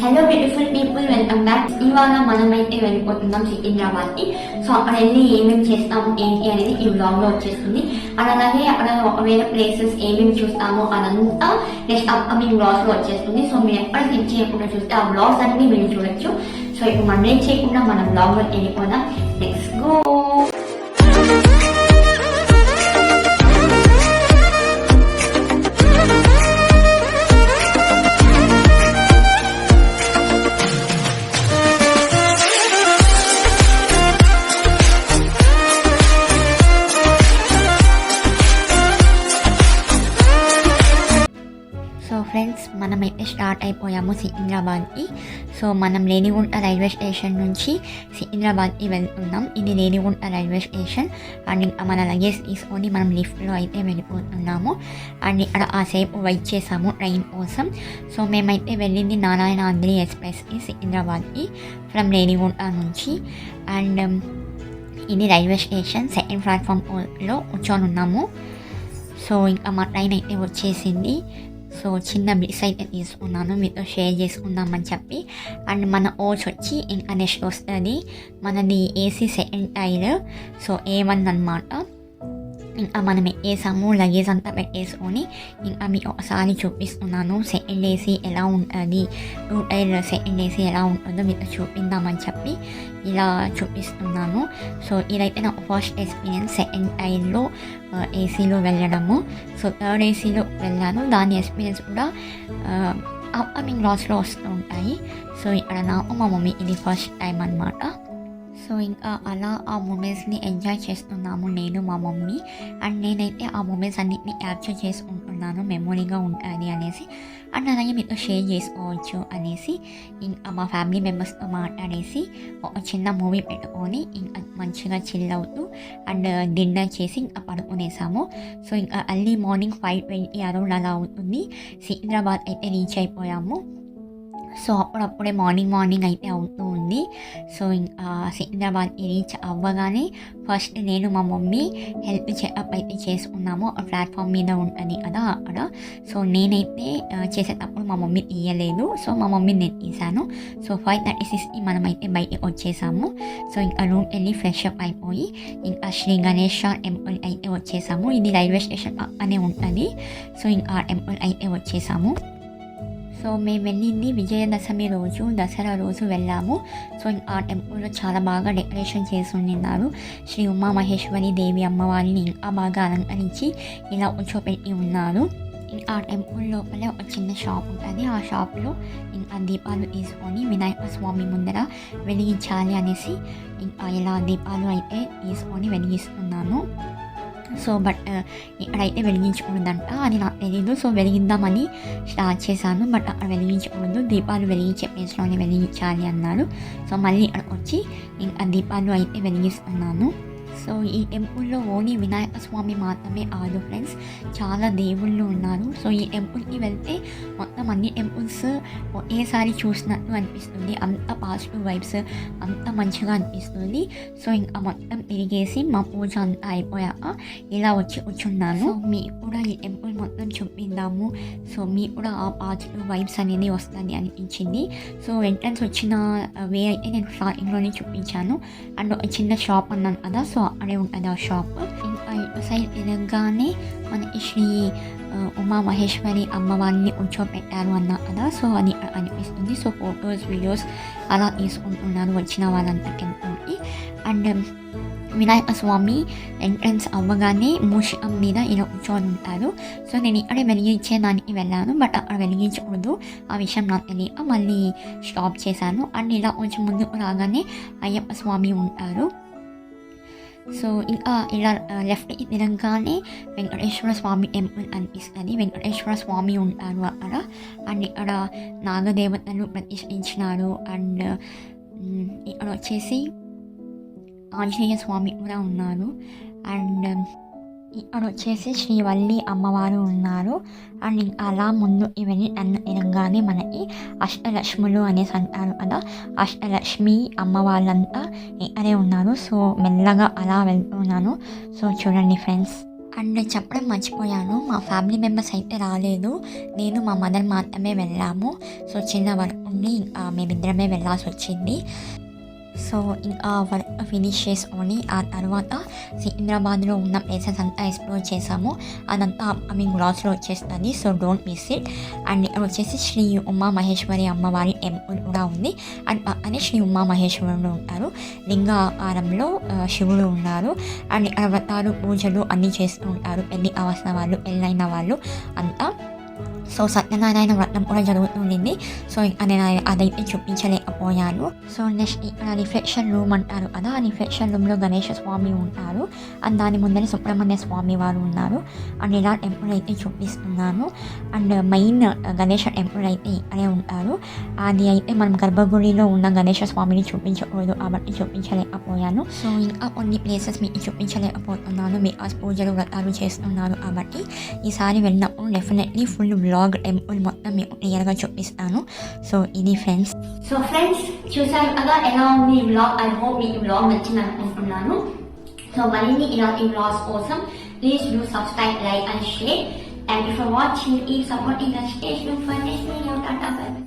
Hello beautiful people, welcome back. ఇవాళ మనమైతే వెళ్ళిపోతున్నాం సికింద్రాబాద్కి. సో అక్కడ వెళ్ళి ఏమేమి చేస్తాము ఏంటి అనేది ఈ బ్లాగ్లో వచ్చేస్తుంది. అలాగే అక్కడ వేరే ప్లేసెస్ ఏమేమి చూస్తాము అదంతా నెక్స్ట్ అప్కమింగ్ బ్లాగ్స్లో వచ్చేస్తుంది. సో మీరు ఎక్కడ స్కిప్ చేయకుండా చూస్తే ఆ బ్లాగ్స్ అన్ని మీరు చూడొచ్చు. సో ఇప్పుడు మనం ఏం చేయకుండా మన బ్లాగ్లో వెళ్ళిపోదాం. Let's go. సో ఫ్రెండ్స్, మనమైతే స్టార్ట్ అయిపోయాము సికింద్రాబాద్కి. సో మనం రేణిగుంట రైల్వే స్టేషన్ నుంచి సికింద్రాబాద్కి వెళ్తున్నాం. ఇది రేణిగుంట రైల్వే స్టేషన్. అండ్ ఇంకా మన లగేజ్ తీసుకొని మనం లిఫ్ట్లో అయితే వెళ్ళిపోతున్నాము. అండ్ ఇక్కడ ఆసేపు వెయిట్ చేసాము ట్రైన్ కోసం. సో మేమైతే వెళ్ళింది నారాయణాద్రి ఎక్స్ప్రెస్కి సికింద్రాబాద్కి ఫ్రమ్ రేణిగుంట నుంచి. అండ్ ఇది రైల్వే స్టేషన్ సెకండ్ ప్లాట్ఫామ్లో కూర్చొని ఉన్నాము. సో ఇంకా మా ట్రైన్ అయితే వచ్చేసింది. సో చిన్న బిట్స్ అయితే తీసుకున్నాను మీతో షేర్ చేసుకుందామని చెప్పి. అండ్ మన ఓచ్ వచ్చి ఇంకా నెక్స్ట్ వస్తుంది మనది AC second tyre. So A1 అనమాట. ఇంకా మనం వేసాము లగేజ్ అంతా పెట్టేసుకొని ఇంకా మీకు ఒకసారి చూపిస్తున్నాను సెకండ్ ఏసీ ఎలా ఉంటుంది, 2 టైర్ సెకండ్ ఏసీ ఎలా ఉంటుందో మీతో చూపిద్దామని చెప్పి ఇలా చూపిస్తున్నాను. సో ఇదైతే నాకు ఫస్ట్ ఎక్స్పీరియన్స్ సెకండ్ టైర్లో ఏసీలో వెళ్ళడము. సో థర్డ్ ఏసీలో వెళ్ళాను. దాని ఎక్స్పీరియన్స్ కూడా అప్కమింగ్ లాస్లో వస్తూ ఉంటాయి. సో ఇక్కడ నాకు మా మమ్మీ ఇది ఫస్ట్ టైం అనమాట. సో ఇంకా అలా ఆ మూమెంట్స్ని ఎంజాయ్ చేస్తున్నాము నేను మా మమ్మీ. అండ్ నేనైతే ఆ మూమెంట్స్ అన్నిటిని క్యాప్చర్ చేసుకుంటున్నాను మెమొరీగా ఉంటుంది అనేసి. అండ్ అలాగే మీతో షేర్ చేసుకోవచ్చు అనేసి ఇంకా మా ఫ్యామిలీ మెంబర్స్తో మాట్లాడేసి ఒక చిన్న మూవీ పెట్టుకొని ఇంకా మంచిగా చిల్ అవుతూ అండ్ డిన్నర్ చేసి ఇంకా పడుకునేసాము. సో ఇంకా అర్లీ మార్నింగ్ 5:20 అరౌండ్ అలా అవుతుంది. సికింద్రాబాద్ అయితే రీచ్ అయిపోయాము. సో అప్పుడప్పుడే మార్నింగ్ అయితే అవుతూ ఉంది. సో ఇంకా సికింద్రాబాద్ రీచ్ అవ్వగానే ఫస్ట్ నేను మా మమ్మీ హెల్త్ చెకప్ అయితే చేసుకున్నాము. ప్లాట్ఫామ్ మీద ఉంటుంది కదా అక్కడ. సో నేనైతే చేసేటప్పుడు మా మమ్మీ తీయలేదు. సో మా మమ్మీ నేను తీసాను. సో 5:36కి మనమైతే బయటకు వచ్చేసాము. సో ఇంకా రూమ్ వెళ్ళి ఫ్రెష్ అప్ అయిపోయి ఇంకా శ్రీ గణేష్ టెంపుల్ అయితే వచ్చేసాము. ఇది రైల్వే స్టేషన్ పక్కనే ఉంటుంది. సో ఇంకా టెంపుల్ అయితే వచ్చేసాము. సో మేము వెళ్ళింది విజయదశమి రోజు, దసరా రోజు వెళ్ళాము. సో ఆ టెంపుల్లో చాలా బాగా డెకరేషన్ చేసి ఉన్నారు. శ్రీ ఉమా మహేశ్వరి దేవి అమ్మవారిని ఇంకా బాగా అలంకరించి ఇలా కూర్చోపెట్టి ఉన్నారు. ఆ టెంపుల్ లోపలే ఒక చిన్న షాప్ ఉంటుంది. ఆ షాప్లో ఇంకా దీపాలు తీసుకొని వినాయక స్వామి ముందర వెలిగించాలి అనేసి ఇంకా ఇలా దీపాలు అయితే తీసుకొని వెలిగిస్తున్నాను. సో బట్ ఇక్కడైతే వెలిగించకూడదంట, అది నాకు తెలీదు. సో వెలిగిద్దామని స్టార్ట్ చేశాను. బట్ అక్కడ వెలిగించకూడదు, దీపాలు వెలిగించే ప్లేస్లోనే వెలిగించాలి అన్నారు. సో మళ్ళీ ఇక్కడికి వచ్చి ఇంకా దీపాలు అయితే వెలిగిస్తున్నాను. సో ఈ టెంపుల్లో ఓన్లీ వినాయక స్వామి మాత్రమే కాదు ఫ్రెండ్స్, చాలా దేవుళ్ళు ఉన్నారు. సో ఈ టెంపుల్కి వెళ్తే మొత్తం అన్ని టెంపుల్స్ ఒకేసారి చూసినట్టు అనిపిస్తుంది. అంత పాజిటివ్ వైబ్స్, అంత మంచిగా అనిపిస్తుంది. సో ఇంకా మొత్తం తిరిగేసి మా పూజ అంతా అయిపోయాక ఇలా వచ్చి కూర్చున్నాను. మీకు కూడా ఈ టెంపుల్ మొత్తం చూపిద్దాము. సో మీకు కూడా ఆ పాజిటివ్ వైబ్స్ అనేది వస్తుంది అనిపించింది. సో ఎంట్రన్స్ వచ్చిన వే అయితే నేను స్టార్టింగ్లోనే చూపించాను. అండ్ ఒక చిన్న షాప్ అన్నాను కదా, సో అక్కడే ఉంటుంది ఆ షాప్. ఇంకా ఇటు సైడ్ తిరగగానే మనకి శ్రీ ఉమా మహేశ్వరి అమ్మవారిని కూర్చోపెట్టారు అన్నా కదా, సో అది అనిపిస్తుంది. సో ఫొటోస్ వీడియోస్ అలా తీసుకుంటున్నారు వచ్చిన వాళ్ళంతా టెంపుల్కి. అండ్ వినాయక స్వామి ఎంట్రన్స్ అవ్వగానే మూషికం మీద ఇలా కూర్చొని ఉంటారు. సో నేను ఇక్కడే వెలిగించేదానికి వెళ్ళాను. బట్ అక్కడ వెలిగించకూడదు, ఆ విషయం నాకు తెలియక మళ్ళీ స్టాప్ చేశాను. అండ్ ఇలా కొంచెం ముందుకు రాగానే అయ్యప్ప స్వామి ఉంటారు. సో ఇంకా ఇలా లెఫ్ట్కి తిరగగానే వెంకటేశ్వర స్వామి టెంపుల్ అనిపిస్తుంది. వెంకటేశ్వర స్వామి ఉంటారు అక్కడ. అండ్ ఇక్కడ నాగదేవతలు ప్రతిష్ఠించినారు. అండ్ ఇక్కడ వచ్చేసి ఆంజనేయ స్వామి కూడా ఉన్నారు. అండ్ ఇక్కడ వచ్చేసి శ్రీవల్లి అమ్మవారు ఉన్నారు. అండ్ అలా ముందు ఇవన్నీ తిరగగానే మనకి అష్టలక్ష్ములు అనేసి అంటారు కదా, అష్టలక్ష్మి అమ్మవాళ్ళంతా ఇక్కడే ఉన్నారు. సో మెల్లగా అలా వెళ్తున్నాను. సో చూడండి ఫ్రెండ్స్, అండ్ చెప్పడం మర్చిపోయాను, మా ఫ్యామిలీ మెంబర్స్ అయితే రాలేదు. నేను మా మదర్ మాత్రమే వెళ్ళాము. సో చిన్న వర్క్ ఉండి మేమిద్దరమే వెళ్ళాల్సి వచ్చింది. సో ఇంకా వర్క్ ఫినిష్ చేసుకొని ఆ తర్వాత సికింద్రాబాద్లో ఉన్న ప్లేసెస్ అంతా ఎక్స్ప్లోర్ చేసాము. అదంతా అప్కమింగ్ వ్లాగ్స్లో వచ్చేస్తుంది. So don't miss it. And ఇక్కడ వచ్చేసి శ్రీ ఉమా మహేశ్వరి అమ్మవారి టెంపుల్ కూడా ఉంది. అండ్ పక్కనే శ్రీ ఉమా మహేశ్వరుడు ఉంటారు. లింగాకారంలో శివుడు ఉన్నారు. అండ్ ఇక్కడ వ్రతాలు పూజలు అన్నీ చేస్తూ ఉంటారు. పెళ్ళి కావాల్సిన వాళ్ళు, పెళ్ళైన వాళ్ళు అంతా. సో సత్యనారాయణ వ్రతం కూడా జరుగుతుండింది. సో నేను అదైతే చూపించలేకపోయాను. సో నెక్స్ట్ ఇక్కడ రిఫ్లెక్షన్ రూమ్ అంటారు కదా, ఆ రిఫ్లెక్షన్ రూమ్లో గణేష స్వామి ఉంటారు. అండ్ దాని ముందర సుబ్రహ్మణ్య స్వామి వారు ఉన్నారు. అండ్ ఇలా టెంపుల్ అయితే చూపిస్తున్నాను. అండ్ మెయిన్ గణేష టెంపుల్ అయితే ఇక్కడే ఉంటారు. అది అయితే మనం గర్భగుడిలో ఉన్న గణేష స్వామిని చూపించకూడదు కాబట్టి చూపించలేకపోయాను. సో ఇంకా కొన్ని ప్లేసెస్ మీకు చూపించలేకపోతున్నాను, బికాస్ పూజలు వ్రతాలు చేస్తున్నారు కాబట్టి. ఈసారి వెళ్ళినప్పుడు డెఫినెట్లీ ఫుల్ వ్లాగ్ టెంపుల్ మొత్తం మీకు క్లియర్గా చూపిస్తాను. సో ఇది ఫ్రెండ్స్. సో ఫ్రెండ్స్ చూసారు కదా ఎలా ఉంది ఈ వ్లాగ్. ఐ హోప్ మీకు వ్లాగ్ నచ్చింది అనుకుంటున్నాను. సో మరిన్ని ఇలాంటి వ్లాగ్స్ కోసం please do subscribe, like and share. Thank you for watching. ఈ supporting the station for next video. Tata bye by.